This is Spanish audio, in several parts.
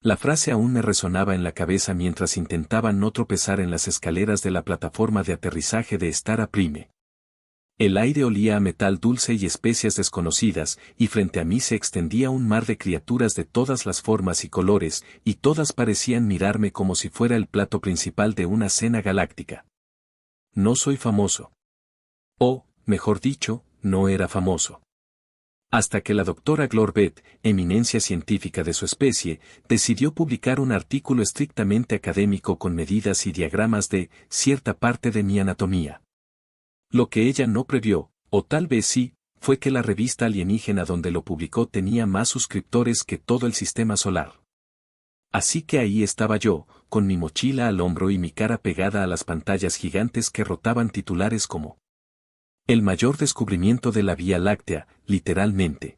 La frase aún me resonaba en la cabeza mientras intentaba no tropezar en las escaleras de la plataforma de aterrizaje de Star Prime. El aire olía a metal dulce y especias desconocidas, y frente a mí se extendía un mar de criaturas de todas las formas y colores, y todas parecían mirarme como si fuera el plato principal de una cena galáctica. No soy famoso. O, mejor dicho, no era famoso. Hasta que la doctora Glorbet, eminencia científica de su especie, decidió publicar un artículo estrictamente académico con medidas y diagramas de cierta parte de mi anatomía. Lo que ella no previó, o tal vez sí, fue que la revista alienígena donde lo publicó tenía más suscriptores que todo el sistema solar. Así que ahí estaba yo, con mi mochila al hombro y mi cara pegada a las pantallas gigantes que rotaban titulares como el mayor descubrimiento de la Vía Láctea, literalmente.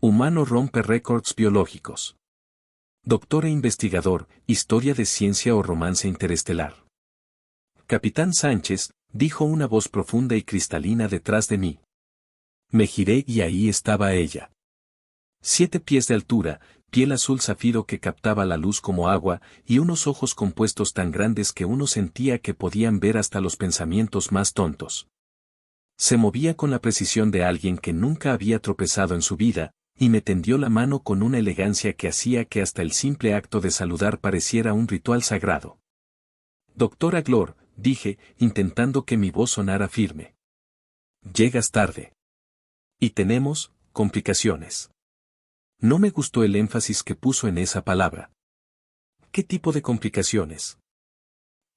Humano rompe récords biológicos. Doctor e investigador, historia de ciencia o romance interestelar. Capitán Sánchez, dijo una voz profunda y cristalina detrás de mí. Me giré y ahí estaba ella. 7 pies de altura, piel azul zafiro que captaba la luz como agua, y unos ojos compuestos tan grandes que uno sentía que podían ver hasta los pensamientos más tontos. Se movía con la precisión de alguien que nunca había tropezado en su vida, y me tendió la mano con una elegancia que hacía que hasta el simple acto de saludar pareciera un ritual sagrado. Doctora Glor, dije, intentando que mi voz sonara firme. Llegas tarde. Y tenemos complicaciones. No me gustó el énfasis que puso en esa palabra. ¿Qué tipo de complicaciones?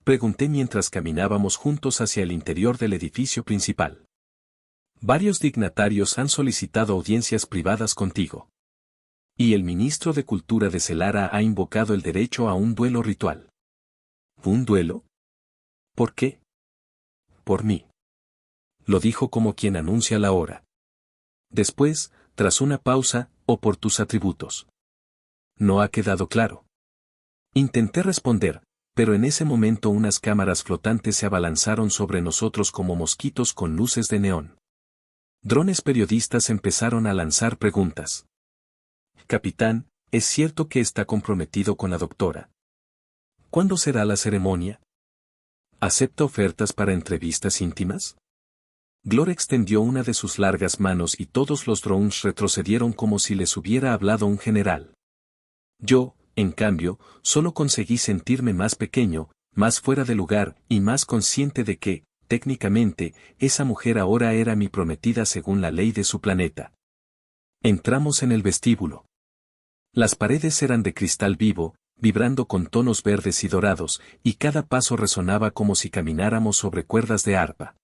Pregunté mientras caminábamos juntos hacia el interior del edificio principal. Varios dignatarios han solicitado audiencias privadas contigo. Y el ministro de Cultura de Celara ha invocado el derecho a un duelo ritual. ¿Un duelo? ¿Por qué? Por mí. Lo dijo como quien anuncia la hora. Después, tras una pausa, o por tus atributos. No ha quedado claro. Intenté responder, pero en ese momento unas cámaras flotantes se abalanzaron sobre nosotros como mosquitos con luces de neón. Drones periodistas empezaron a lanzar preguntas. Capitán, ¿es cierto que está comprometido con la doctora? ¿Cuándo será la ceremonia? ¿Acepta ofertas para entrevistas íntimas? Glor extendió una de sus largas manos y todos los drones retrocedieron como si les hubiera hablado un general. Yo, en cambio, solo conseguí sentirme más pequeño, más fuera de lugar y más consciente de que, técnicamente, esa mujer ahora era mi prometida según la ley de su planeta. Entramos en el vestíbulo. Las paredes eran de cristal vivo, vibrando con tonos verdes y dorados, y cada paso resonaba como si camináramos sobre cuerdas de arpa.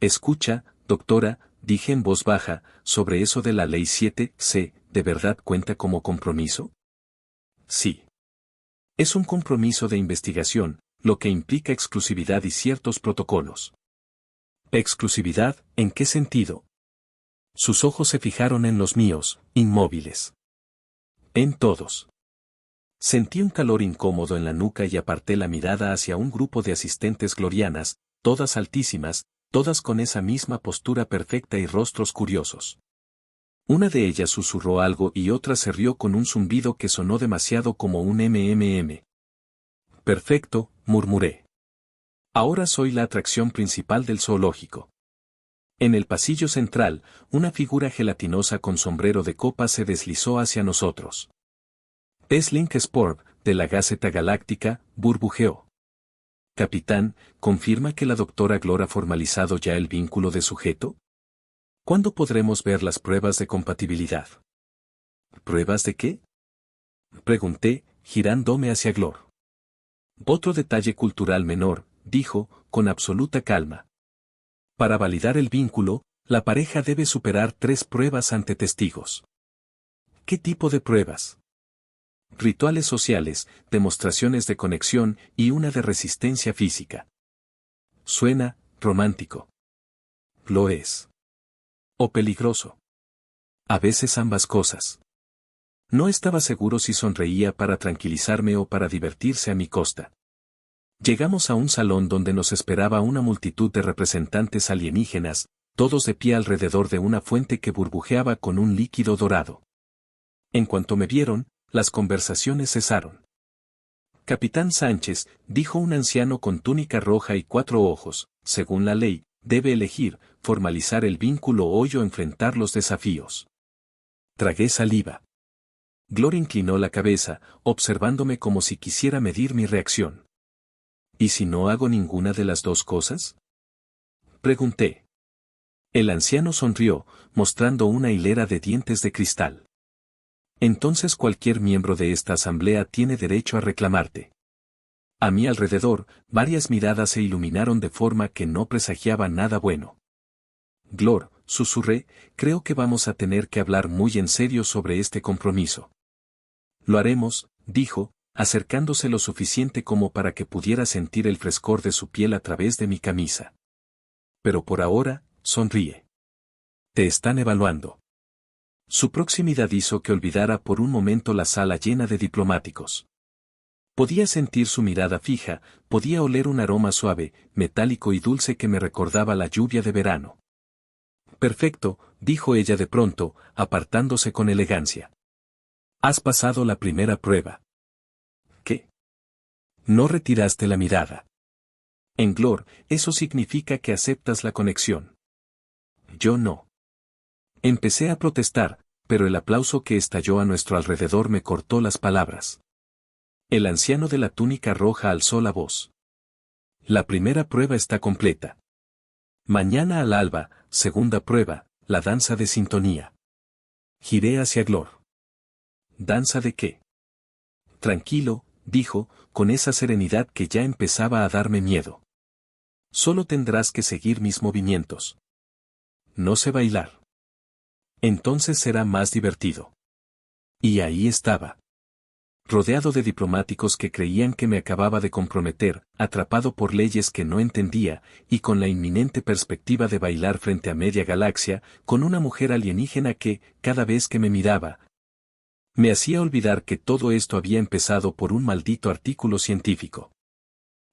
Escucha, doctora, dije en voz baja, sobre eso de la ley 7C, ¿de verdad cuenta como compromiso? Sí. Es un compromiso de investigación, lo que implica exclusividad y ciertos protocolos. ¿Exclusividad, en qué sentido? Sus ojos se fijaron en los míos, inmóviles. En todos. Sentí un calor incómodo en la nuca y aparté la mirada hacia un grupo de asistentes glorianas, todas altísimas, todas con esa misma postura perfecta y rostros curiosos. Una de ellas susurró algo y otra se rió con un zumbido que sonó demasiado como un mmm. Perfecto, murmuré. Ahora soy la atracción principal del zoológico. En el pasillo central, una figura gelatinosa con sombrero de copa se deslizó hacia nosotros. Es Link Sport, de la Gaceta Galáctica, burbujeó. Capitán, ¿confirma que la doctora Glor ha formalizado ya el vínculo de sujeto? ¿Cuándo podremos ver las pruebas de compatibilidad? ¿Pruebas de qué? Pregunté, girándome hacia Glor. Otro detalle cultural menor, dijo, con absoluta calma. Para validar el vínculo, la pareja debe superar 3 pruebas ante testigos. ¿Qué tipo de pruebas? Rituales sociales, demostraciones de conexión y una de resistencia física. Suena romántico. Lo es. O peligroso. A veces ambas cosas. No estaba seguro si sonreía para tranquilizarme o para divertirse a mi costa. Llegamos a un salón donde nos esperaba una multitud de representantes alienígenas, todos de pie alrededor de una fuente que burbujeaba con un líquido dorado. En cuanto me vieron, Las conversaciones cesaron. Capitán Sánchez, dijo un anciano con túnica roja y 4 ojos, según la ley, debe elegir, formalizar el vínculo o yo enfrentar los desafíos. Tragué saliva. Glor inclinó la cabeza, observándome como si quisiera medir mi reacción. ¿Y si no hago ninguna de las dos cosas? Pregunté. El anciano sonrió, mostrando una hilera de dientes de cristal. Entonces cualquier miembro de esta asamblea tiene derecho a reclamarte. A mi alrededor, varias miradas se iluminaron de forma que no presagiaba nada bueno. Glor, susurré, creo que vamos a tener que hablar muy en serio sobre este compromiso. Lo haremos, dijo, acercándose lo suficiente como para que pudiera sentir el frescor de su piel a través de mi camisa. Pero por ahora, sonríe. Te están evaluando. Su proximidad hizo que olvidara por un momento la sala llena de diplomáticos. Podía sentir su mirada fija, podía oler un aroma suave, metálico y dulce que me recordaba la lluvia de verano. Perfecto, dijo ella de pronto, apartándose con elegancia. Has pasado la primera prueba. ¿Qué? No retiraste la mirada. En Glor, eso significa que aceptas la conexión. Yo no. Empecé a protestar, pero el aplauso que estalló a nuestro alrededor me cortó las palabras. El anciano de la túnica roja alzó la voz. La primera prueba está completa. Mañana al alba, segunda prueba, la danza de sintonía. Giré hacia Glor. ¿Danza de qué? Tranquilo, dijo, con esa serenidad que ya empezaba a darme miedo. Solo tendrás que seguir mis movimientos. No sé bailar. Entonces será más divertido. Y ahí estaba. Rodeado de diplomáticos que creían que me acababa de comprometer, atrapado por leyes que no entendía, y con la inminente perspectiva de bailar frente a media galaxia, con una mujer alienígena que, cada vez que me miraba, me hacía olvidar que todo esto había empezado por un maldito artículo científico.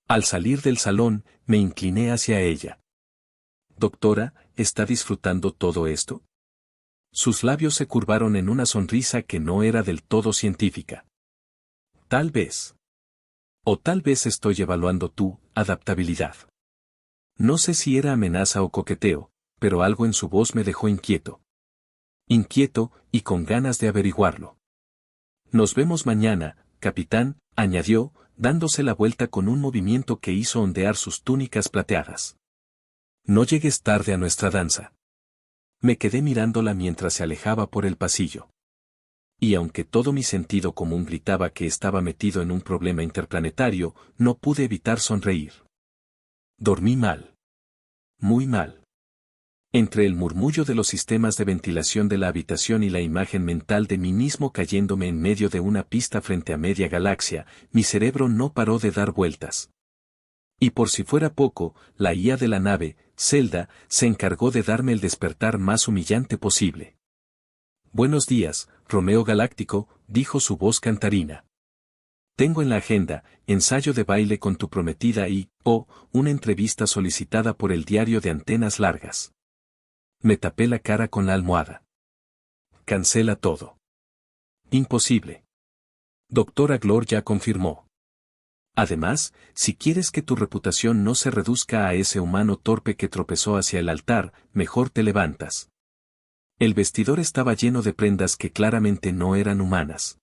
Al salir del salón, me incliné hacia ella. Doctora, ¿está disfrutando todo esto? Sus labios se curvaron en una sonrisa que no era del todo científica. Tal vez. O tal vez estoy evaluando tu adaptabilidad. No sé si era amenaza o coqueteo, pero algo en su voz me dejó inquieto. Inquieto, y con ganas de averiguarlo. Nos vemos mañana, capitán, añadió, dándose la vuelta con un movimiento que hizo ondear sus túnicas plateadas. No llegues tarde a nuestra danza. Me quedé mirándola mientras se alejaba por el pasillo. Y aunque todo mi sentido común gritaba que estaba metido en un problema interplanetario, no pude evitar sonreír. Dormí mal. Muy mal. Entre el murmullo de los sistemas de ventilación de la habitación y la imagen mental de mí mismo cayéndome en medio de una pista frente a media galaxia, mi cerebro no paró de dar vueltas. Y por si fuera poco, la IA de la nave, Zelda, se encargó de darme el despertar más humillante posible. Buenos días, Romeo Galáctico, dijo su voz cantarina. Tengo en la agenda, ensayo de baile con tu prometida y, una entrevista solicitada por el diario de Antenas Largas. Me tapé la cara con la almohada. Cancela todo. Imposible. Doctora Glor ya confirmó. Además, si quieres que tu reputación no se reduzca a ese humano torpe que tropezó hacia el altar, mejor te levantas. El vestidor estaba lleno de prendas que claramente no eran humanas.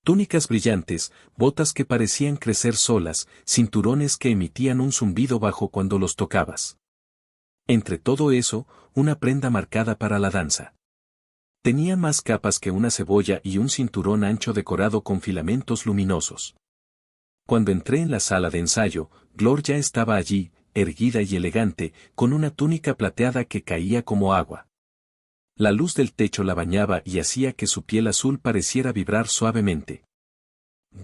Túnicas brillantes, botas que parecían crecer solas, cinturones que emitían un zumbido bajo cuando los tocabas. Entre todo eso, una prenda marcada para la danza. Tenía más capas que una cebolla y un cinturón ancho decorado con filamentos luminosos. Cuando entré en la sala de ensayo, Glor ya estaba allí, erguida y elegante, con una túnica plateada que caía como agua. La luz del techo la bañaba y hacía que su piel azul pareciera vibrar suavemente.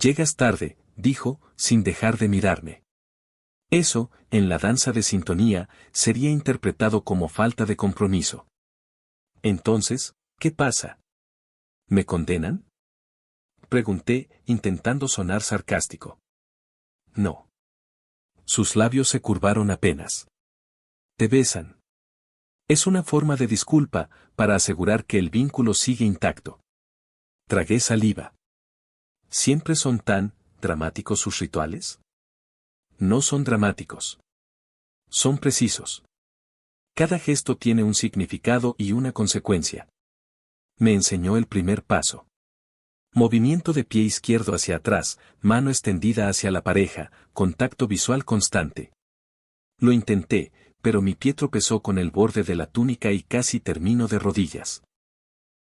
Llegas tarde, dijo, sin dejar de mirarme. Eso, en la danza de sintonía, sería interpretado como falta de compromiso. Entonces, ¿qué pasa? ¿Me condenan? Pregunté, intentando sonar sarcástico. No. Sus labios se curvaron apenas. Te besan. Es una forma de disculpa, para asegurar que el vínculo sigue intacto. Tragué saliva. ¿Siempre son tan dramáticos sus rituales? No son dramáticos. Son precisos. Cada gesto tiene un significado y una consecuencia. Me enseñó el primer paso. Movimiento de pie izquierdo hacia atrás, mano extendida hacia la pareja, contacto visual constante. Lo intenté, pero mi pie tropezó con el borde de la túnica y casi termino de rodillas.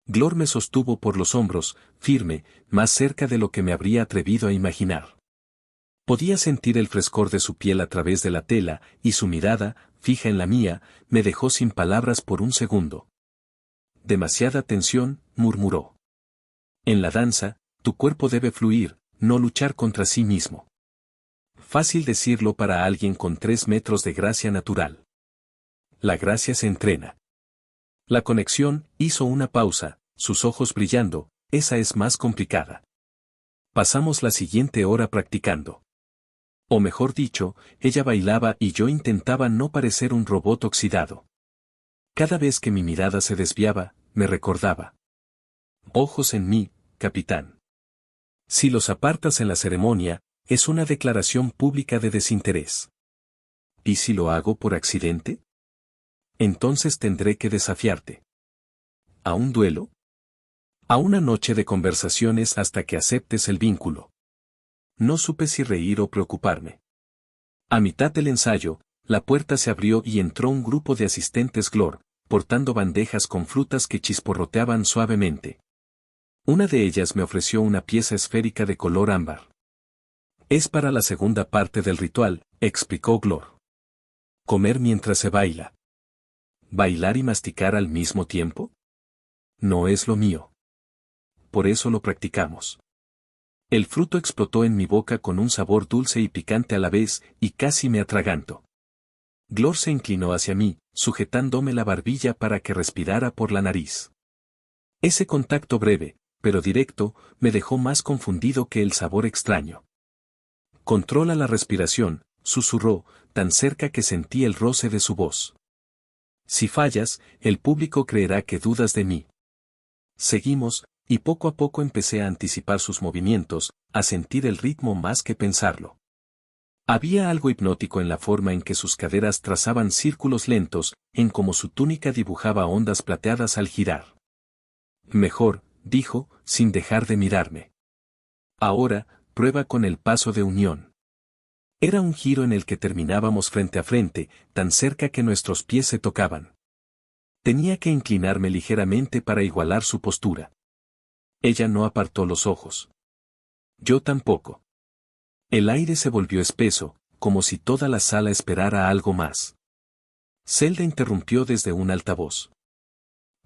Glor me sostuvo por los hombros, firme, más cerca de lo que me habría atrevido a imaginar. Podía sentir el frescor de su piel a través de la tela, y su mirada, fija en la mía, me dejó sin palabras por un segundo. Demasiada tensión, murmuró. En la danza, tu cuerpo debe fluir, no luchar contra sí mismo. Fácil decirlo para alguien con 3 metros de gracia natural. La gracia se entrena. La conexión hizo una pausa, sus ojos brillando, esa es más complicada. Pasamos la siguiente hora practicando. O mejor dicho, ella bailaba y yo intentaba no parecer un robot oxidado. Cada vez que mi mirada se desviaba, me recordaba. Ojos en mí, capitán. Si los apartas en la ceremonia, es una declaración pública de desinterés. ¿Y si lo hago por accidente? Entonces tendré que desafiarte. ¿A un duelo? A una noche de conversaciones hasta que aceptes el vínculo. No supe si reír o preocuparme. A mitad del ensayo, la puerta se abrió y entró un grupo de asistentes Glor, portando bandejas con frutas que chisporroteaban suavemente. Una de ellas me ofreció una pieza esférica de color ámbar. Es para la segunda parte del ritual, explicó Glor. Comer mientras se baila. ¿Bailar y masticar al mismo tiempo? No es lo mío. Por eso lo practicamos. El fruto explotó en mi boca con un sabor dulce y picante a la vez, y casi me atraganto. Glor se inclinó hacia mí, sujetándome la barbilla para que respirara por la nariz. Ese contacto breve, pero directo, me dejó más confundido que el sabor extraño. Controla la respiración, susurró, tan cerca que sentí el roce de su voz. Si fallas, el público creerá que dudas de mí. Seguimos, y poco a poco empecé a anticipar sus movimientos, a sentir el ritmo más que pensarlo. Había algo hipnótico en la forma en que sus caderas trazaban círculos lentos, en cómo su túnica dibujaba ondas plateadas al girar. Mejor, dijo, sin dejar de mirarme. Ahora, prueba con el paso de unión. Era un giro en el que terminábamos frente a frente, tan cerca que nuestros pies se tocaban. Tenía que inclinarme ligeramente para igualar su postura. Ella no apartó los ojos. Yo tampoco. El aire se volvió espeso, como si toda la sala esperara algo más. Zelda interrumpió desde un altavoz.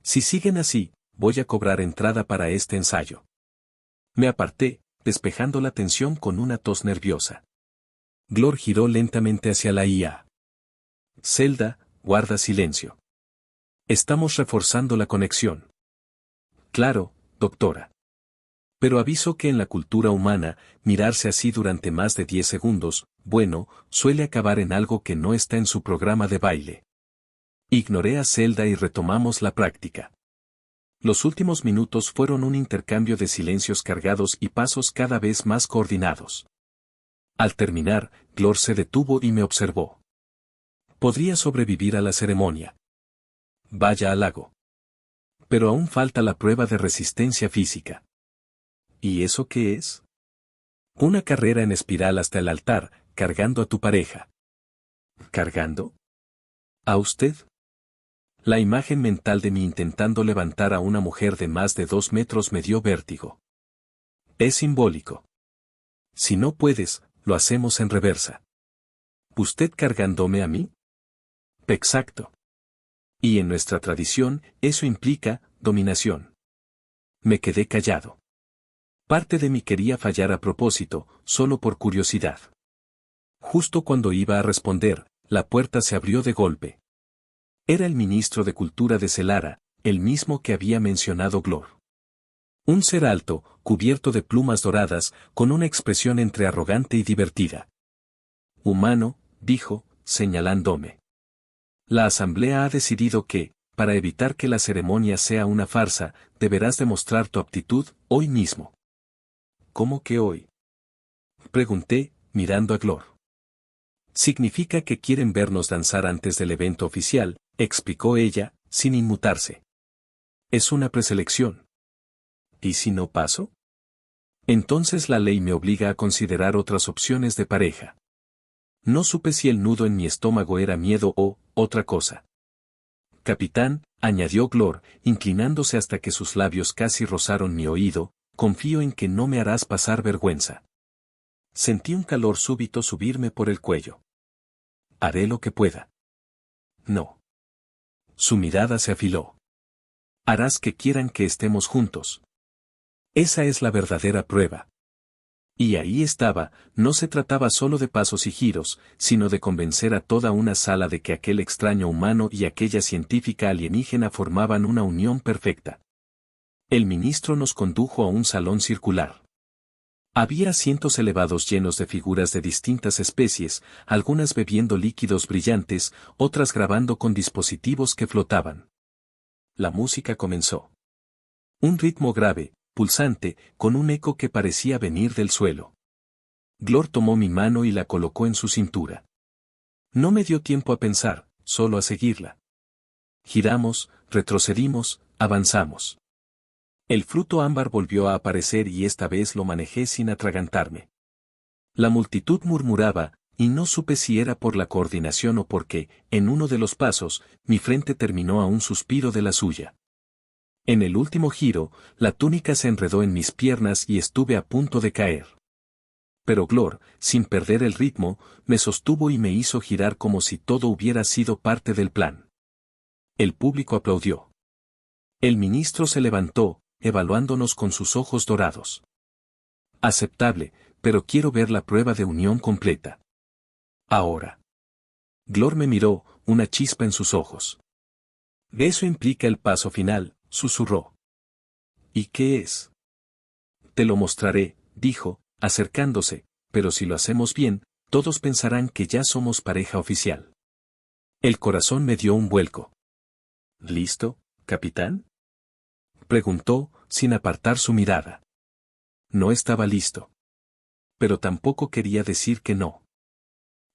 Si siguen así, voy a cobrar entrada para este ensayo. Me aparté, despejando la tensión con una tos nerviosa. Glor giró lentamente hacia la IA. Zelda, guarda silencio. Estamos reforzando la conexión. Claro, doctora. Pero aviso que en la cultura humana, mirarse así durante más de 10 segundos, bueno, suele acabar en algo que no está en su programa de baile. Ignoré a Zelda y retomamos la práctica. Los últimos minutos fueron un intercambio de silencios cargados y pasos cada vez más coordinados. Al terminar, Glor se detuvo y me observó. Podría sobrevivir a la ceremonia. Vaya halago. Pero aún falta la prueba de resistencia física. ¿Y eso qué es? Una carrera en espiral hasta el altar, cargando a tu pareja. ¿Cargando? ¿A usted? La imagen mental de mí intentando levantar a una mujer de más de 2 metros me dio vértigo. Es simbólico. Si no puedes, lo hacemos en reversa. ¿Usted cargándome a mí? Exacto. Y en nuestra tradición, eso implica dominación. Me quedé callado. Parte de mí quería fallar a propósito, solo por curiosidad. Justo cuando iba a responder, la puerta se abrió de golpe. Era el ministro de Cultura de Celara, el mismo que había mencionado Glor. Un ser alto, cubierto de plumas doradas, con una expresión entre arrogante y divertida. Humano, dijo, señalándome. La asamblea ha decidido que, para evitar que la ceremonia sea una farsa, deberás demostrar tu aptitud, hoy mismo. ¿Cómo que hoy? Pregunté, mirando a Glor. Significa que quieren vernos danzar antes del evento oficial, explicó ella, sin inmutarse. Es una preselección. ¿Y si no paso? Entonces la ley me obliga a considerar otras opciones de pareja. No supe si el nudo en mi estómago era miedo o otra cosa. Capitán, añadió Glor, inclinándose hasta que sus labios casi rozaron mi oído, confío en que no me harás pasar vergüenza. Sentí un calor súbito subirme por el cuello. Haré lo que pueda. No. Su mirada se afiló. Harás que quieran que estemos juntos. Esa es la verdadera prueba. Y ahí estaba, no se trataba solo de pasos y giros, sino de convencer a toda una sala de que aquel extraño humano y aquella científica alienígena formaban una unión perfecta. El ministro nos condujo a un salón circular. Había asientos elevados llenos de figuras de distintas especies, algunas bebiendo líquidos brillantes, otras grabando con dispositivos que flotaban. La música comenzó. Un ritmo grave, pulsante, con un eco que parecía venir del suelo. Glor tomó mi mano y la colocó en su cintura. No me dio tiempo a pensar, solo a seguirla. Giramos, retrocedimos, avanzamos. El fruto ámbar volvió a aparecer y esta vez lo manejé sin atragantarme. La multitud murmuraba, y no supe si era por la coordinación o porque, en uno de los pasos, mi frente terminó a un suspiro de la suya. En el último giro, la túnica se enredó en mis piernas y estuve a punto de caer. Pero Glor, sin perder el ritmo, me sostuvo y me hizo girar como si todo hubiera sido parte del plan. El público aplaudió. El ministro se levantó, evaluándonos con sus ojos dorados. Aceptable, pero quiero ver la prueba de unión completa. Ahora. Glor me miró, una chispa en sus ojos. Eso implica el paso final, susurró. ¿Y qué es? Te lo mostraré, dijo, acercándose, pero si lo hacemos bien, todos pensarán que ya somos pareja oficial. El corazón me dio un vuelco. ¿Listo, capitán? Preguntó, sin apartar su mirada. No estaba listo. Pero tampoco quería decir que no.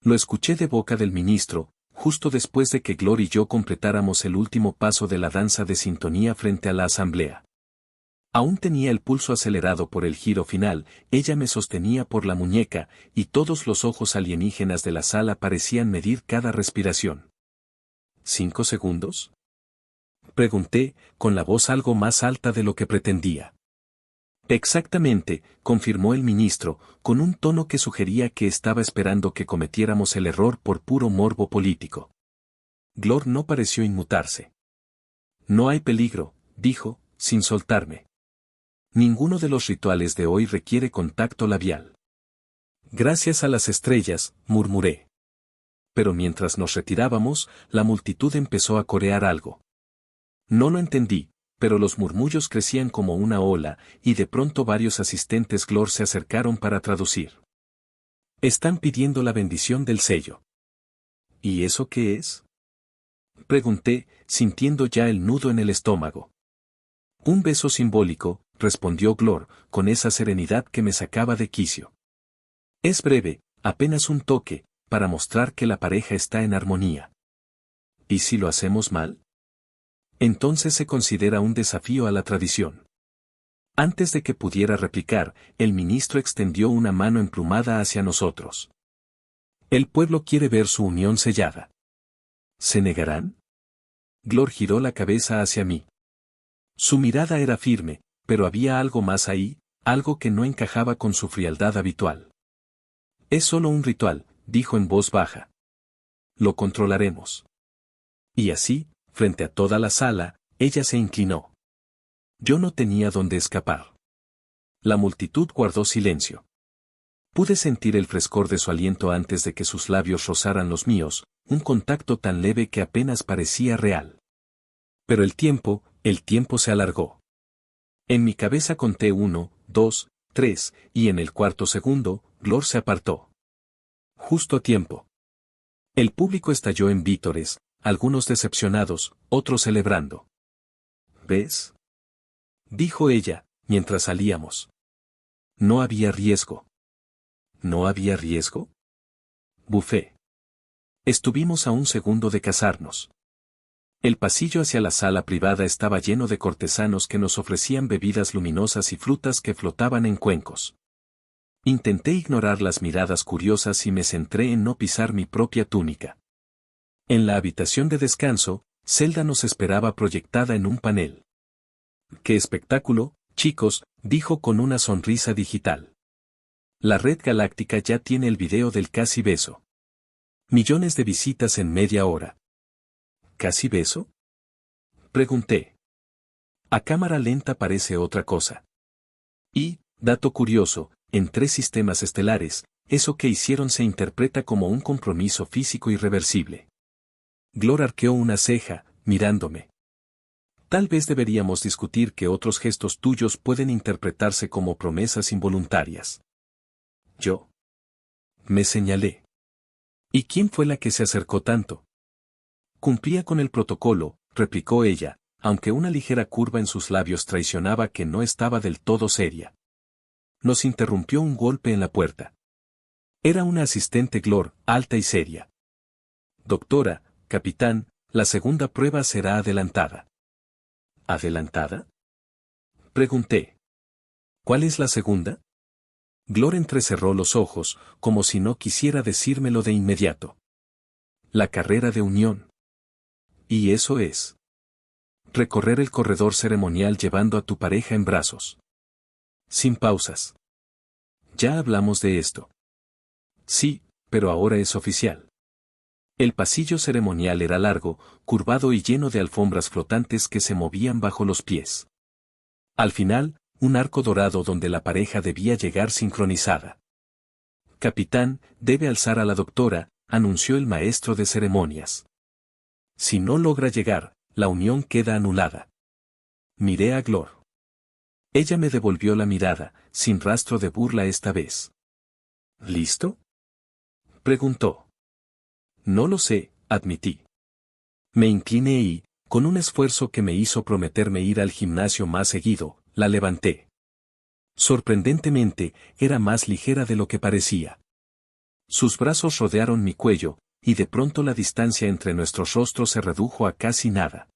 Lo escuché de boca del ministro, justo después de que Glor y yo completáramos el último paso de la danza de sintonía frente a la asamblea. Aún tenía el pulso acelerado por el giro final, ella me sostenía por la muñeca, y todos los ojos alienígenas de la sala parecían medir cada respiración. ¿5 segundos? Pregunté, con la voz algo más alta de lo que pretendía. Exactamente, confirmó el ministro, con un tono que sugería que estaba esperando que cometiéramos el error por puro morbo político. Glor no pareció inmutarse. No hay peligro, dijo, sin soltarme. Ninguno de los rituales de hoy requiere contacto labial. Gracias a las estrellas, murmuré. Pero mientras nos retirábamos, la multitud empezó a corear algo. No lo entendí, pero los murmullos crecían como una ola, y de pronto varios asistentes Glor se acercaron para traducir. Están pidiendo la bendición del sello. ¿Y eso qué es? Pregunté, sintiendo ya el nudo en el estómago. Un beso simbólico, respondió Glor, con esa serenidad que me sacaba de quicio. Es breve, apenas un toque, para mostrar que la pareja está en armonía. ¿Y si lo hacemos mal? Entonces se considera un desafío a la tradición. Antes de que pudiera replicar, el ministro extendió una mano emplumada hacia nosotros. El pueblo quiere ver su unión sellada. ¿Se negarán? Glor giró la cabeza hacia mí. Su mirada era firme, pero había algo más ahí, algo que no encajaba con su frialdad habitual. Es solo un ritual, dijo en voz baja. Lo controlaremos. Y así, frente a toda la sala, ella se inclinó. Yo no tenía dónde escapar. La multitud guardó silencio. Pude sentir el frescor de su aliento antes de que sus labios rozaran los míos, un contacto tan leve que apenas parecía real. Pero el tiempo se alargó. En mi cabeza conté 1, 2, 3, y en el cuarto segundo, Glor se apartó. Justo a tiempo. El público estalló en vítores, algunos decepcionados, otros celebrando. ¿Ves? Dijo ella, mientras salíamos. No había riesgo. ¿No había riesgo? Bufé. Estuvimos a un segundo de casarnos. El pasillo hacia la sala privada estaba lleno de cortesanos que nos ofrecían bebidas luminosas y frutas que flotaban en cuencos. Intenté ignorar las miradas curiosas y me centré en no pisar mi propia túnica. En la habitación de descanso, Zelda nos esperaba proyectada en un panel. ¡Qué espectáculo, chicos!, dijo con una sonrisa digital. La red galáctica ya tiene el video del casi beso. Millones de visitas en media hora. ¿Casi beso? Pregunté. A cámara lenta parece otra cosa. Y, dato curioso, en 3 sistemas estelares, eso que hicieron se interpreta como un compromiso físico irreversible. Glor arqueó una ceja, mirándome. Tal vez deberíamos discutir que otros gestos tuyos pueden interpretarse como promesas involuntarias. Yo. Me señalé. ¿Y quién fue la que se acercó tanto? Cumplía con el protocolo, replicó ella, aunque una ligera curva en sus labios traicionaba que no estaba del todo seria. Nos interrumpió un golpe en la puerta. Era una asistente Glor, alta y seria. Doctora, capitán, la segunda prueba será adelantada. ¿Adelantada? Pregunté. ¿Cuál es la segunda? Glor entrecerró los ojos, como si no quisiera decírmelo de inmediato. La carrera de unión. ¿Y eso es? Recorrer el corredor ceremonial llevando a tu pareja en brazos. Sin pausas. Ya hablamos de esto. Sí, pero ahora es oficial. El pasillo ceremonial era largo, curvado y lleno de alfombras flotantes que se movían bajo los pies. Al final, un arco dorado donde la pareja debía llegar sincronizada. Capitán, debe alzar a la doctora, anunció el maestro de ceremonias. Si no logra llegar, la unión queda anulada. Miré a Glor. Ella me devolvió la mirada, sin rastro de burla esta vez. ¿Listo? Preguntó. No lo sé, admití. Me incliné y, con un esfuerzo que me hizo prometerme ir al gimnasio más seguido, la levanté. Sorprendentemente, era más ligera de lo que parecía. Sus brazos rodearon mi cuello, y de pronto la distancia entre nuestros rostros se redujo a casi nada.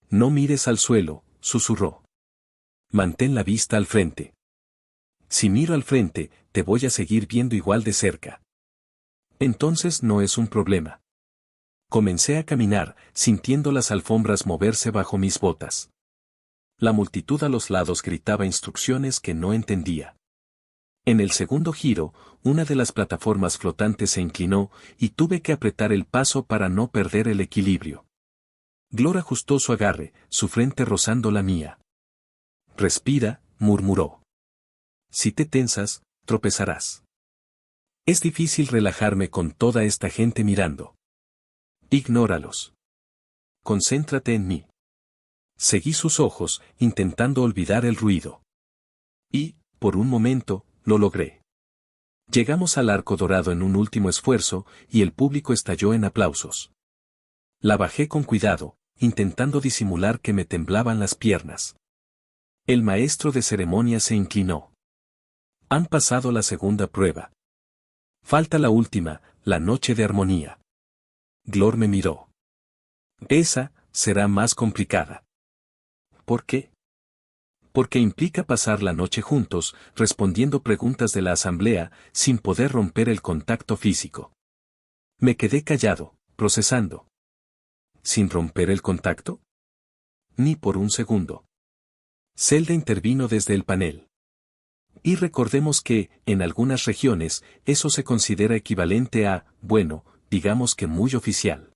No mires al suelo, susurró. Mantén la vista al frente. Si miro al frente, te voy a seguir viendo igual de cerca. Entonces no es un problema. Comencé a caminar, sintiendo las alfombras moverse bajo mis botas. La multitud a los lados gritaba instrucciones que no entendía. En el segundo giro, una de las plataformas flotantes se inclinó, y tuve que apretar el paso para no perder el equilibrio. Glor ajustó su agarre, su frente rozando la mía. Respira, murmuró. Si te tensas, tropezarás. Es difícil relajarme con toda esta gente mirando. Ignóralos. Concéntrate en mí. Seguí sus ojos, intentando olvidar el ruido. Y, por un momento, lo logré. Llegamos al arco dorado en un último esfuerzo, y el público estalló en aplausos. La bajé con cuidado, intentando disimular que me temblaban las piernas. El maestro de ceremonia se inclinó. Han pasado la segunda prueba. Falta la última, la noche de armonía. Glor me miró. Esa será más complicada. ¿Por qué? Porque implica pasar la noche juntos, respondiendo preguntas de la asamblea, sin poder romper el contacto físico. Me quedé callado, procesando. ¿Sin romper el contacto? Ni por un segundo. Zelda intervino desde el panel. Y recordemos que, en algunas regiones, eso se considera equivalente a, bueno, digamos que muy oficial.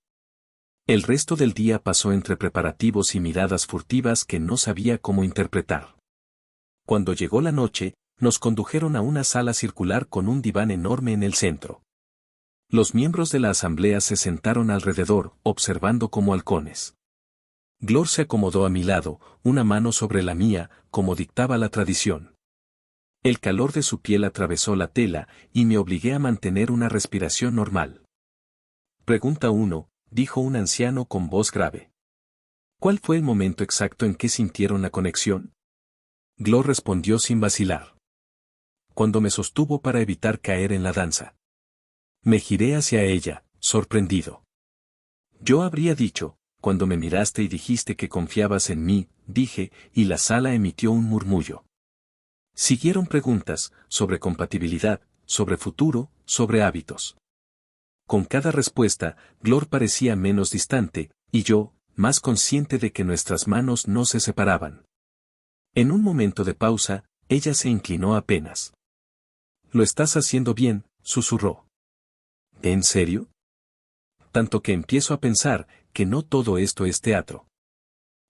El resto del día pasó entre preparativos y miradas furtivas que no sabía cómo interpretar. Cuando llegó la noche, nos condujeron a una sala circular con un diván enorme en el centro. Los miembros de la asamblea se sentaron alrededor, observando como halcones. Glor se acomodó a mi lado, una mano sobre la mía, como dictaba la tradición. El calor de su piel atravesó la tela, y me obligué a mantener una respiración normal. Pregunta 1, dijo un anciano con voz grave. ¿Cuál fue el momento exacto en que sintieron la conexión? Glor respondió sin vacilar. cuando me sostuvo para evitar caer en la danza. Me giré hacia ella, sorprendido. Yo habría dicho, cuando me miraste y dijiste que confiabas en mí, dije, y la sala emitió un murmullo. Siguieron preguntas, sobre compatibilidad, sobre futuro, sobre hábitos. Con cada respuesta, Glor parecía menos distante, y yo, más consciente de que nuestras manos no se separaban. En un momento de pausa, ella se inclinó apenas. «Lo estás haciendo bien», susurró. ¿En serio? Tanto que empiezo a pensar que no todo esto es teatro.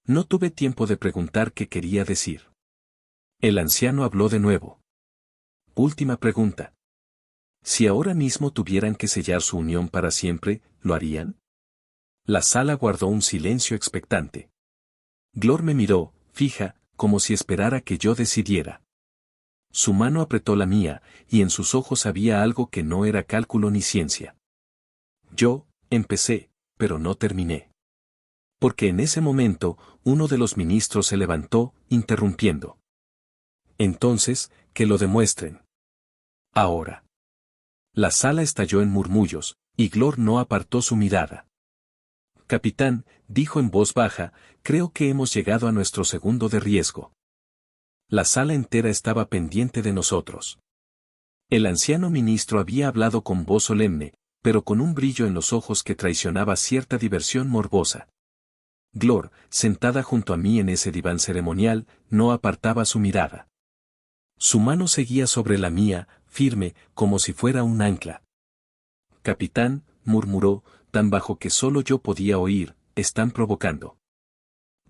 No tuve tiempo de preguntar qué quería decir. El anciano habló de nuevo. Última pregunta. Si ahora mismo tuvieran que sellar su unión para siempre, ¿lo harían? La sala guardó un silencio expectante. Glor me miró, fija, como si esperara que yo decidiera. Su mano apretó la mía, y en sus ojos había algo que no era cálculo ni ciencia. Yo, empecé, pero no terminé. Porque en ese momento, uno de los ministros se levantó, interrumpiendo. Entonces, que lo demuestren. Ahora. La sala estalló en murmullos, y Glor no apartó su mirada. Capitán, dijo en voz baja, creo que hemos llegado a nuestro segundo de riesgo. La sala entera estaba pendiente de nosotros. El anciano ministro había hablado con voz solemne, pero con un brillo en los ojos que traicionaba cierta diversión morbosa. Glor, sentada junto a mí en ese diván ceremonial, no apartaba su mirada. Su mano seguía sobre la mía, firme, como si fuera un ancla. Capitán, murmuró, tan bajo que solo yo podía oír, están provocando.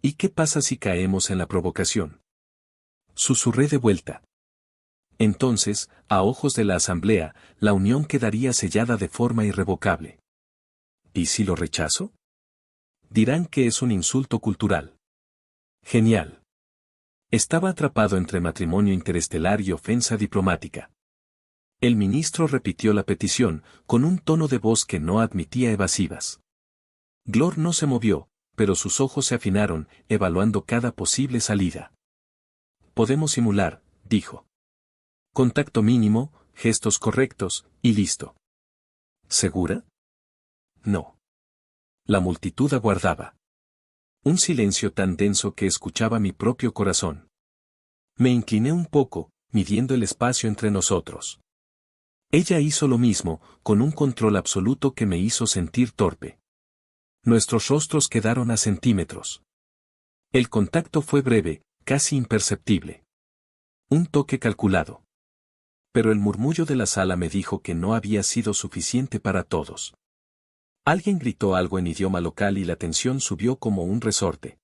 ¿Y qué pasa si caemos en la provocación? Susurré de vuelta. Entonces, a ojos de la asamblea, la unión quedaría sellada de forma irrevocable. ¿Y si lo rechazo? Dirán que es un insulto cultural. Genial. Estaba atrapado entre matrimonio interestelar y ofensa diplomática. El ministro repitió la petición, con un tono de voz que no admitía evasivas. Glor no se movió, pero sus ojos se afinaron, evaluando cada posible salida. Podemos simular, dijo. Contacto mínimo, gestos correctos, y listo. ¿Segura? No. La multitud aguardaba. Un silencio tan denso que escuchaba mi propio corazón. Me incliné un poco, midiendo el espacio entre nosotros. Ella hizo lo mismo, con un control absoluto que me hizo sentir torpe. Nuestros rostros quedaron a centímetros. El contacto fue breve, casi imperceptible. Un toque calculado. Pero el murmullo de la sala me dijo que no había sido suficiente para todos. Alguien gritó algo en idioma local y la tensión subió como un resorte.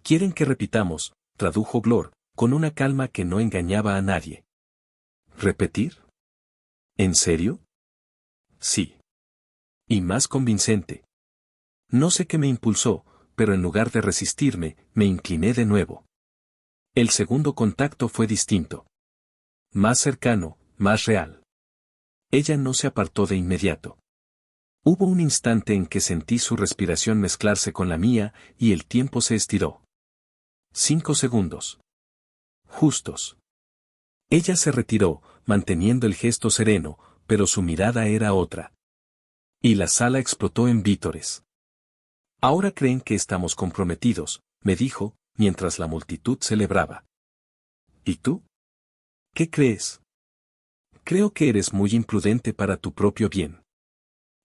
«Quieren que repitamos», tradujo Glor, con una calma que no engañaba a nadie. ¿Repetir? ¿En serio? Sí. Y más convincente. No sé qué me impulsó, pero en lugar de resistirme, me incliné de nuevo. El segundo contacto fue distinto. Más cercano, más real. Ella no se apartó de inmediato. Hubo un instante en que sentí su respiración mezclarse con la mía, y el tiempo se estiró. 5 segundos. Justos. Ella se retiró, manteniendo el gesto sereno, pero su mirada era otra. Y la sala explotó en vítores. Ahora creen que estamos comprometidos, me dijo, mientras la multitud celebraba. ¿Y tú? ¿Qué crees? Creo que eres muy imprudente para tu propio bien.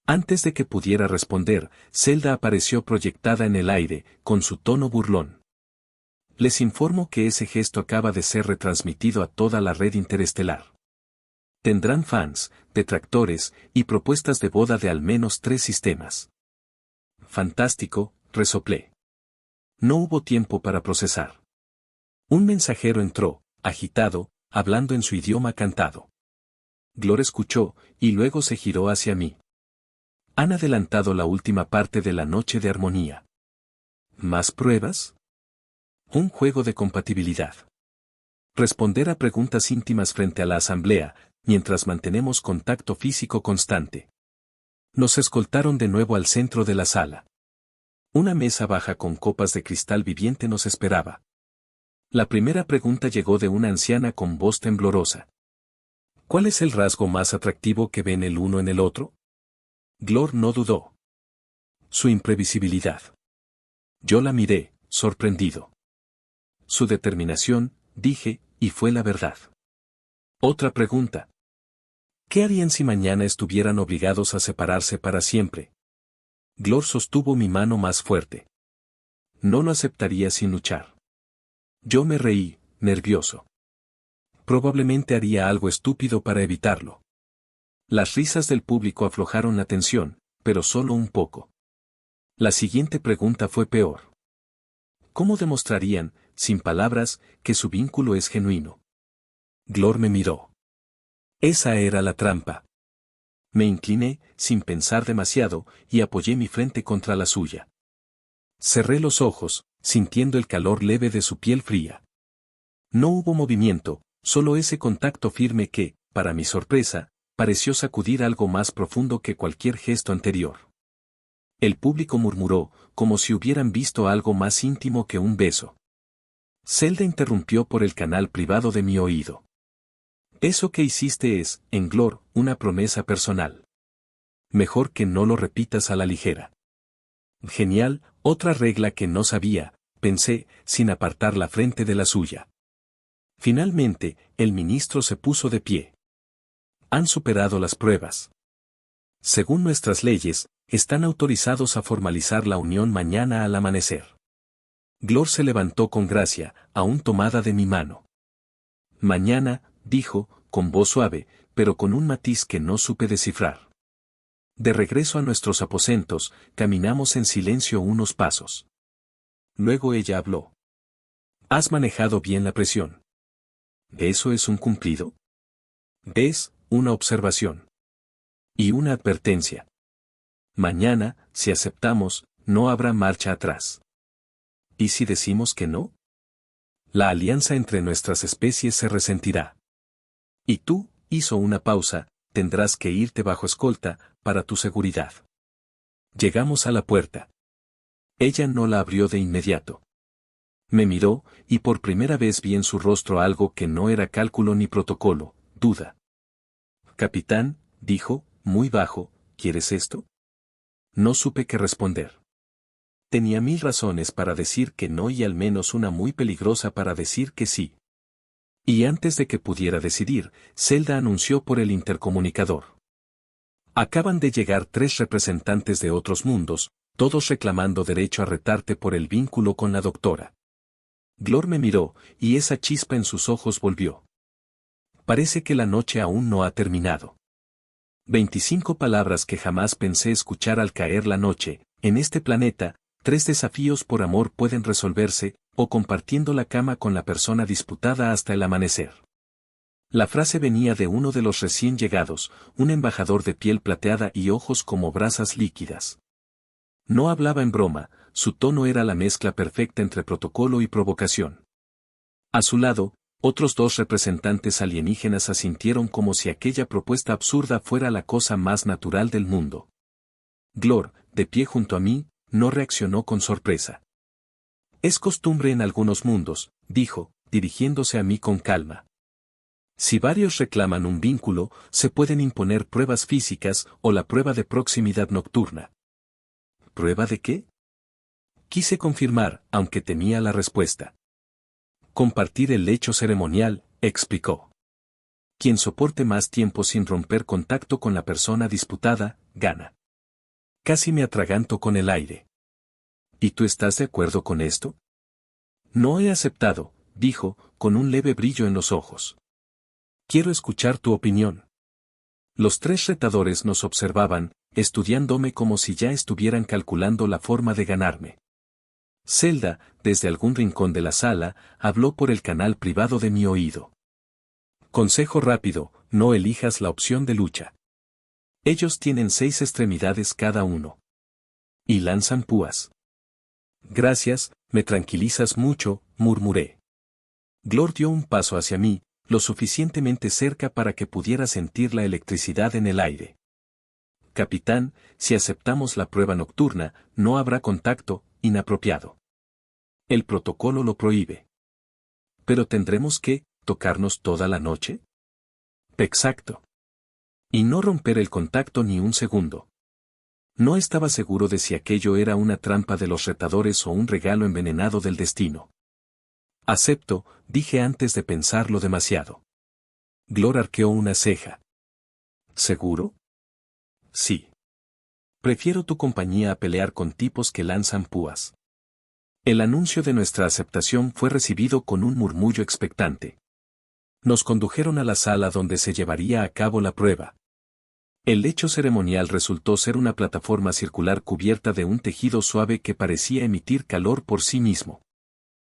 Antes de que pudiera responder, Zelda apareció proyectada en el aire, con su tono burlón. Les informo que ese gesto acaba de ser retransmitido a toda la red interestelar. Tendrán fans, detractores, y propuestas de boda de al menos 3 sistemas. Fantástico, resoplé. No hubo tiempo para procesar. Un mensajero entró, agitado, hablando en su idioma cantado. Glor escuchó, y luego se giró hacia mí. Han adelantado la última parte de la noche de armonía. ¿Más pruebas? Un juego de compatibilidad. Responder a preguntas íntimas frente a la asamblea, mientras mantenemos contacto físico constante. Nos escoltaron de nuevo al centro de la sala. Una mesa baja con copas de cristal viviente nos esperaba. La primera pregunta llegó de una anciana con voz temblorosa. ¿Cuál es el rasgo más atractivo que ven el uno en el otro? Glor no dudó. Su imprevisibilidad. Yo la miré, sorprendido. Su determinación, dije, y fue la verdad. Otra pregunta. ¿Qué harían si mañana estuvieran obligados a separarse para siempre? Glor sostuvo mi mano más fuerte. No lo aceptaría sin luchar. Yo me reí, nervioso. Probablemente haría algo estúpido para evitarlo. Las risas del público aflojaron la tensión, pero solo un poco. La siguiente pregunta fue peor. ¿Cómo demostrarían, sin palabras, que su vínculo es genuino? Glor me miró. Esa era la trampa. Me incliné, sin pensar demasiado, y apoyé mi frente contra la suya. Cerré los ojos, sintiendo el calor leve de su piel fría. No hubo movimiento, solo ese contacto firme que, para mi sorpresa, pareció sacudir algo más profundo que cualquier gesto anterior. El público murmuró, como si hubieran visto algo más íntimo que un beso. Zelda interrumpió por el canal privado de mi oído. Eso que hiciste es, en Glor, una promesa personal. Mejor que no lo repitas a la ligera. Genial, otra regla que no sabía, pensé, sin apartar la frente de la suya. Finalmente, el ministro se puso de pie. Han superado las pruebas. Según nuestras leyes, están autorizados a formalizar la unión mañana al amanecer. Glor se levantó con gracia, aún tomada de mi mano. Mañana, dijo, con voz suave, pero con un matiz que no supe descifrar. De regreso a nuestros aposentos, caminamos en silencio unos pasos. Luego ella habló. Has manejado bien la presión. ¿Eso es un cumplido? ¿Ves? Una observación. Y una advertencia. Mañana, si aceptamos, no habrá marcha atrás. ¿Y si decimos que no? La alianza entre nuestras especies se resentirá. Y tú, hizo una pausa, tendrás que irte bajo escolta, para tu seguridad. Llegamos a la puerta. Ella no la abrió de inmediato. Me miró, y por primera vez vi en su rostro algo que no era cálculo ni protocolo, duda. Capitán, dijo, muy bajo, ¿quieres esto? No supe qué responder. Tenía 1000 razones para decir que no y al menos una muy peligrosa para decir que sí. Y antes de que pudiera decidir, Zelda anunció por el intercomunicador. Acaban de llegar 3 representantes de otros mundos, todos reclamando derecho a retarte por el vínculo con la doctora. Glor me miró, y esa chispa en sus ojos volvió. Parece que la noche aún no ha terminado. 25 palabras que jamás pensé escuchar al caer la noche. En este planeta, 3 desafíos por amor pueden resolverse, o compartiendo la cama con la persona disputada hasta el amanecer. La frase venía de uno de los recién llegados, un embajador de piel plateada y ojos como brasas líquidas. No hablaba en broma, su tono era la mezcla perfecta entre protocolo y provocación. A su lado, otros 2 representantes alienígenas asintieron como si aquella propuesta absurda fuera la cosa más natural del mundo. Glor, de pie junto a mí, no reaccionó con sorpresa. Es costumbre en algunos mundos, dijo, dirigiéndose a mí con calma. Si varios reclaman un vínculo, se pueden imponer pruebas físicas o la prueba de proximidad nocturna. ¿Prueba de qué? Quise confirmar, aunque temía la respuesta. Compartir el lecho ceremonial, explicó. Quien soporte más tiempo sin romper contacto con la persona disputada, gana. Casi me atraganto con el aire. ¿Y tú estás de acuerdo con esto? No he aceptado, dijo, con un leve brillo en los ojos. Quiero escuchar tu opinión. Los 3 retadores nos observaban, estudiándome como si ya estuvieran calculando la forma de ganarme. Zelda, desde algún rincón de la sala, habló por el canal privado de mi oído. Consejo rápido, no elijas la opción de lucha. Ellos tienen 6 extremidades cada uno. Y lanzan púas. Gracias, me tranquilizas mucho, murmuré. Glor dio un paso hacia mí, lo suficientemente cerca para que pudiera sentir la electricidad en el aire. Capitán, si aceptamos la prueba nocturna, no habrá contacto, inapropiado. El protocolo lo prohíbe. ¿Pero tendremos que tocarnos toda la noche? Exacto. Y no romper el contacto ni un segundo. No estaba seguro de si aquello era una trampa de los retadores o un regalo envenenado del destino. Acepto, dije antes de pensarlo demasiado. Glor arqueó una ceja. ¿Seguro? Sí. Prefiero tu compañía a pelear con tipos que lanzan púas. El anuncio de nuestra aceptación fue recibido con un murmullo expectante. Nos condujeron a la sala donde se llevaría a cabo la prueba. El lecho ceremonial resultó ser una plataforma circular cubierta de un tejido suave que parecía emitir calor por sí mismo.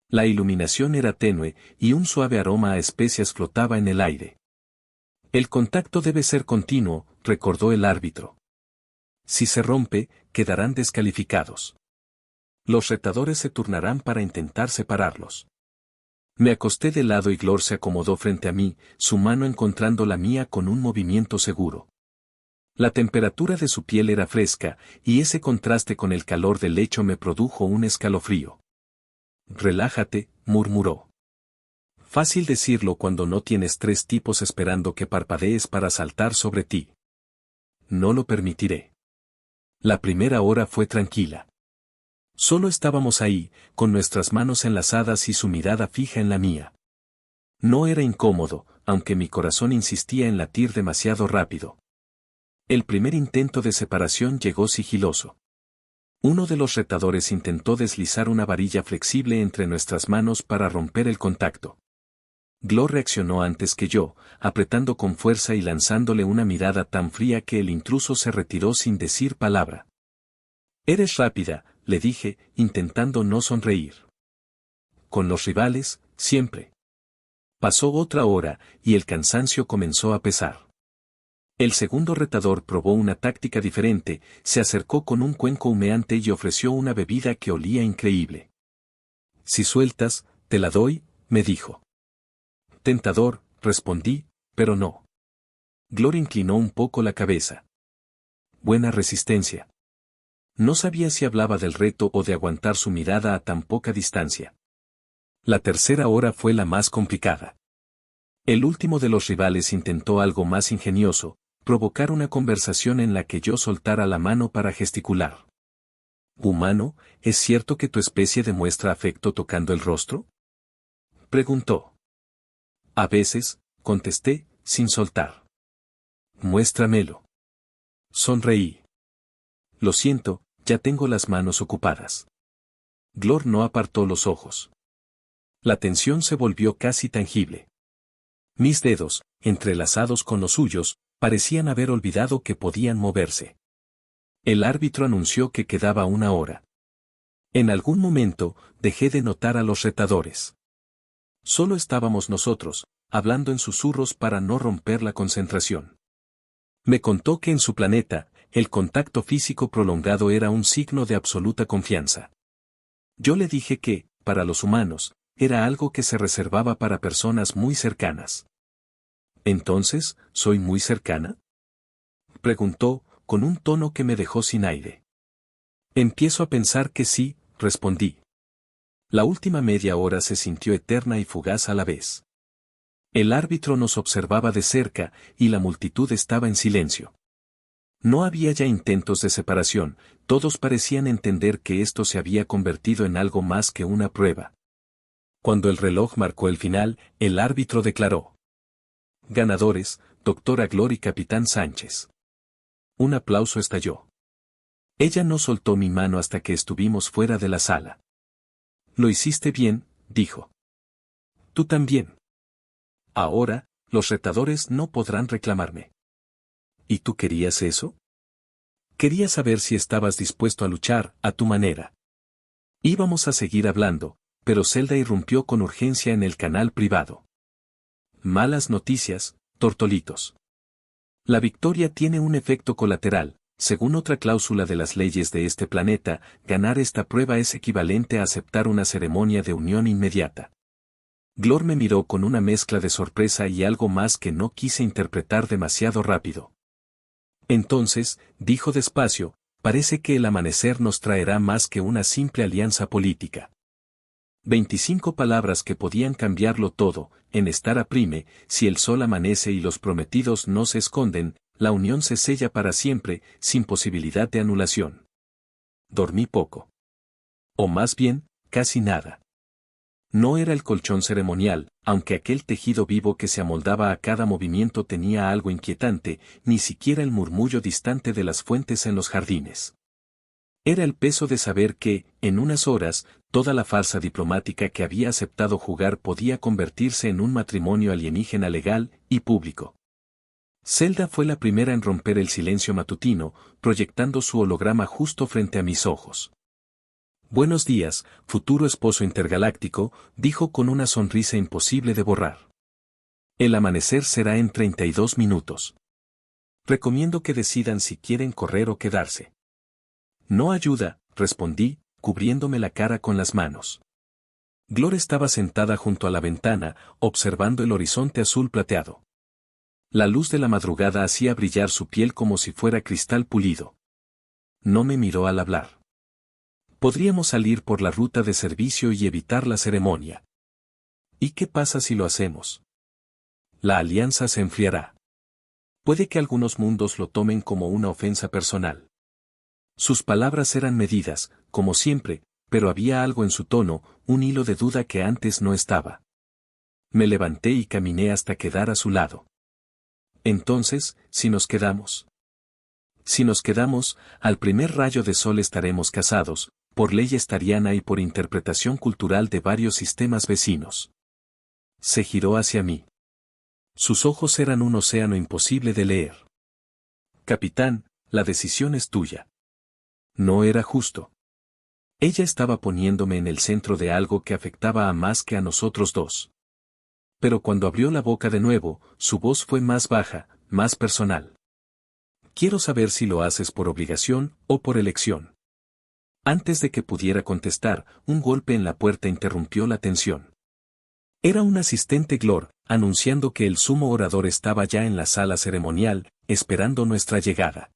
La iluminación era tenue y un suave aroma a especias flotaba en el aire. El contacto debe ser continuo, recordó el árbitro. Si se rompe, quedarán descalificados. Los retadores se turnarán para intentar separarlos. Me acosté de lado y Glor se acomodó frente a mí, su mano encontrando la mía con un movimiento seguro. La temperatura de su piel era fresca, y ese contraste con el calor del lecho me produjo un escalofrío. Relájate, murmuró. Fácil decirlo cuando no tienes 3 tipos esperando que parpadees para saltar sobre ti. No lo permitiré. La primera hora fue tranquila. Solo estábamos ahí, con nuestras manos enlazadas y su mirada fija en la mía. No era incómodo, aunque mi corazón insistía en latir demasiado rápido. El primer intento de separación llegó sigiloso. Uno de los retadores intentó deslizar una varilla flexible entre nuestras manos para romper el contacto. Glor reaccionó antes que yo, apretando con fuerza y lanzándole una mirada tan fría que el intruso se retiró sin decir palabra. Eres rápida, le dije, intentando no sonreír. Con los rivales, siempre. Pasó otra hora, y el cansancio comenzó a pesar. El segundo retador probó una táctica diferente, se acercó con un cuenco humeante y ofreció una bebida que olía increíble. Si sueltas, te la doy, me dijo. Tentador, respondí, pero no. Glor inclinó un poco la cabeza. Buena resistencia. No sabía si hablaba del reto o de aguantar su mirada a tan poca distancia. La tercera hora fue la más complicada. El último de los rivales intentó algo más ingenioso, provocar una conversación en la que yo soltara la mano para gesticular. «Humano, ¿es cierto que tu especie demuestra afecto tocando el rostro?», preguntó. «A veces», contesté, sin soltar. «Muéstramelo». Sonreí. «Lo siento, ya tengo las manos ocupadas». Glor no apartó los ojos. La tensión se volvió casi tangible. Mis dedos, entrelazados con los suyos, parecían haber olvidado que podían moverse. El árbitro anunció que quedaba 1 hora. En algún momento, dejé de notar a los retadores. Solo estábamos nosotros, hablando en susurros para no romper la concentración. Me contó que en su planeta, el contacto físico prolongado era un signo de absoluta confianza. Yo le dije que, para los humanos, era algo que se reservaba para personas muy cercanas. «¿Entonces, soy muy cercana?», preguntó, con un tono que me dejó sin aire. «Empiezo a pensar que sí», respondí. La última media hora se sintió eterna y fugaz a la vez. El árbitro nos observaba de cerca, y la multitud estaba en silencio. No había ya intentos de separación, todos parecían entender que esto se había convertido en algo más que una prueba. Cuando el reloj marcó el final, el árbitro declaró: «Ganadores, Doctora Glor y Capitán Sánchez». Un aplauso estalló. Ella no soltó mi mano hasta que estuvimos fuera de la sala. «Lo hiciste bien», dijo. «Tú también. Ahora, los retadores no podrán reclamarme». «¿Y tú querías eso?». «Quería saber si estabas dispuesto a luchar, a tu manera». Íbamos a seguir hablando, pero Zelda irrumpió con urgencia en el canal privado. «Malas noticias, tortolitos. La victoria tiene un efecto colateral. Según otra cláusula de las leyes de este planeta, ganar esta prueba es equivalente a aceptar una ceremonia de unión inmediata». Glor me miró con una mezcla de sorpresa y algo más que no quise interpretar demasiado rápido. «Entonces», dijo despacio, «parece que el amanecer nos traerá más que una simple alianza política». 25 palabras que podían cambiarlo todo, en estar a prime, si el sol amanece y los prometidos no se esconden, la unión se sella para siempre, sin posibilidad de anulación. Dormí poco. O más bien, casi nada. No era el colchón ceremonial, aunque aquel tejido vivo que se amoldaba a cada movimiento tenía algo inquietante, ni siquiera el murmullo distante de las fuentes en los jardines. Era el peso de saber que, en unas horas, toda la farsa diplomática que había aceptado jugar podía convertirse en un matrimonio alienígena legal y público. Zelda fue la primera en romper el silencio matutino, proyectando su holograma justo frente a mis ojos. «Buenos días, futuro esposo intergaláctico», dijo con una sonrisa imposible de borrar. «El amanecer será en 32 minutos. Recomiendo que decidan si quieren correr o quedarse». «No ayuda», respondí, cubriéndome la cara con las manos. Glor estaba sentada junto a la ventana, observando el horizonte azul plateado. La luz de la madrugada hacía brillar su piel como si fuera cristal pulido. No me miró al hablar. «Podríamos salir por la ruta de servicio y evitar la ceremonia». «¿Y qué pasa si lo hacemos?» «La alianza se enfriará. Puede que algunos mundos lo tomen como una ofensa personal». Sus palabras eran medidas, como siempre, pero había algo en su tono, un hilo de duda que antes no estaba. Me levanté y caminé hasta quedar a su lado. «Entonces, si nos quedamos». «Si nos quedamos, al primer rayo de sol estaremos casados, por ley estariana y por interpretación cultural de varios sistemas vecinos». Se giró hacia mí. Sus ojos eran un océano imposible de leer. «Capitán, la decisión es tuya». No era justo. Ella estaba poniéndome en el centro de algo que afectaba a más que a nosotros dos. Pero cuando abrió la boca de nuevo, su voz fue más baja, más personal. «Quiero saber si lo haces por obligación o por elección». Antes de que pudiera contestar, un golpe en la puerta interrumpió la tensión. Era un asistente Glor, anunciando que el sumo orador estaba ya en la sala ceremonial, esperando nuestra llegada.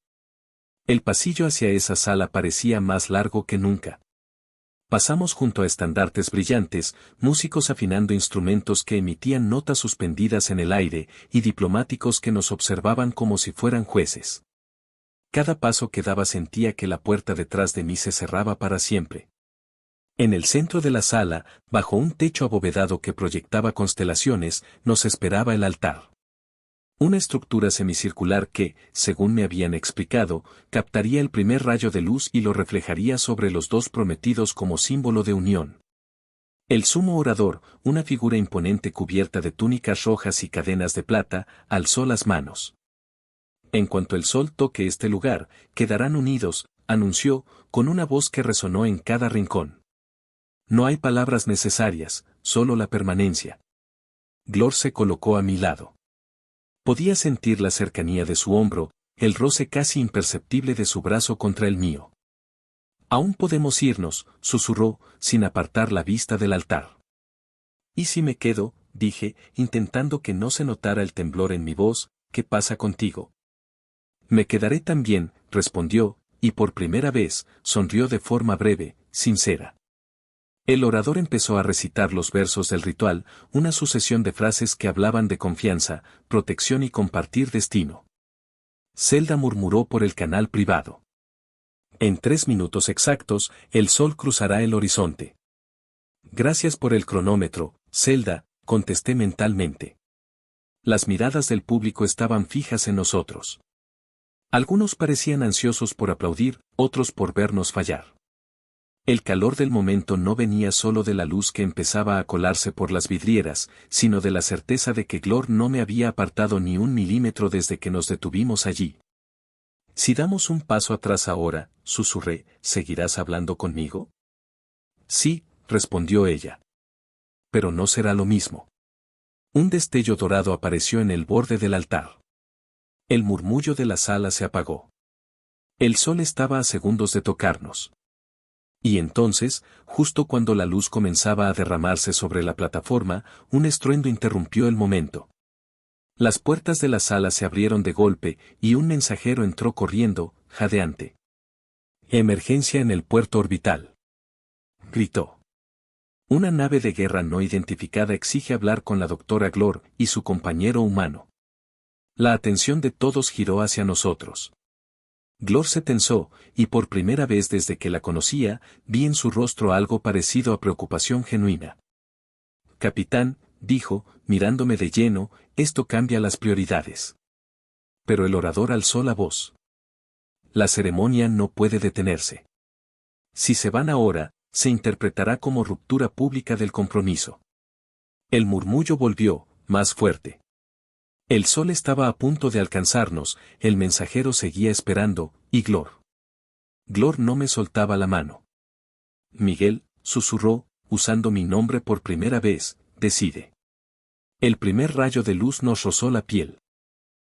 El pasillo hacia esa sala parecía más largo que nunca. Pasamos junto a estandartes brillantes, músicos afinando instrumentos que emitían notas suspendidas en el aire, y diplomáticos que nos observaban como si fueran jueces. Cada paso que daba sentía que la puerta detrás de mí se cerraba para siempre. En el centro de la sala, bajo un techo abovedado que proyectaba constelaciones, nos esperaba el altar. Una estructura semicircular que, según me habían explicado, captaría el primer rayo de luz y lo reflejaría sobre los dos prometidos como símbolo de unión. El sumo orador, una figura imponente cubierta de túnicas rojas y cadenas de plata, alzó las manos. «En cuanto el sol toque este lugar, quedarán unidos», anunció, con una voz que resonó en cada rincón. «No hay palabras necesarias, solo la permanencia». Glor se colocó a mi lado. Podía sentir la cercanía de su hombro, el roce casi imperceptible de su brazo contra el mío. «Aún podemos irnos», susurró, sin apartar la vista del altar. «¿Y si me quedo?», dije, intentando que no se notara el temblor en mi voz. «¿Qué pasa contigo?». «Me quedaré también», respondió, y por primera vez, sonrió de forma breve, sincera. El orador empezó a recitar los versos del ritual, una sucesión de frases que hablaban de confianza, protección y compartir destino. Zelda murmuró por el canal privado. «En 3 minutos exactos, el sol cruzará el horizonte». «Gracias por el cronómetro, Zelda», contesté mentalmente. Las miradas del público estaban fijas en nosotros. Algunos parecían ansiosos por aplaudir, otros por vernos fallar. El calor del momento no venía solo de la luz que empezaba a colarse por las vidrieras, sino de la certeza de que Glor no me había apartado ni un milímetro desde que nos detuvimos allí. «Si damos un paso atrás ahora», susurré, «¿seguirás hablando conmigo?». «Sí», respondió ella. «Pero no será lo mismo». Un destello dorado apareció en el borde del altar. El murmullo de la sala se apagó. El sol estaba a segundos de tocarnos. Y entonces, justo cuando la luz comenzaba a derramarse sobre la plataforma, un estruendo interrumpió el momento. Las puertas de la sala se abrieron de golpe, y un mensajero entró corriendo, jadeante. «Emergencia en el puerto orbital», gritó. Una nave de guerra no identificada exige hablar con la doctora Glor y su compañero humano. La atención de todos giró hacia nosotros. Glor se tensó, y por primera vez desde que la conocía, vi en su rostro algo parecido a preocupación genuina. Capitán, dijo, mirándome de lleno, esto cambia las prioridades. Pero el orador alzó la voz. La ceremonia no puede detenerse. Si se van ahora, se interpretará como ruptura pública del compromiso. El murmullo volvió, más fuerte. El sol estaba a punto de alcanzarnos, el mensajero seguía esperando, y Glor. Glor no me soltaba la mano. Miguel, susurró, usando mi nombre por primera vez, decide. El primer rayo de luz nos rozó la piel.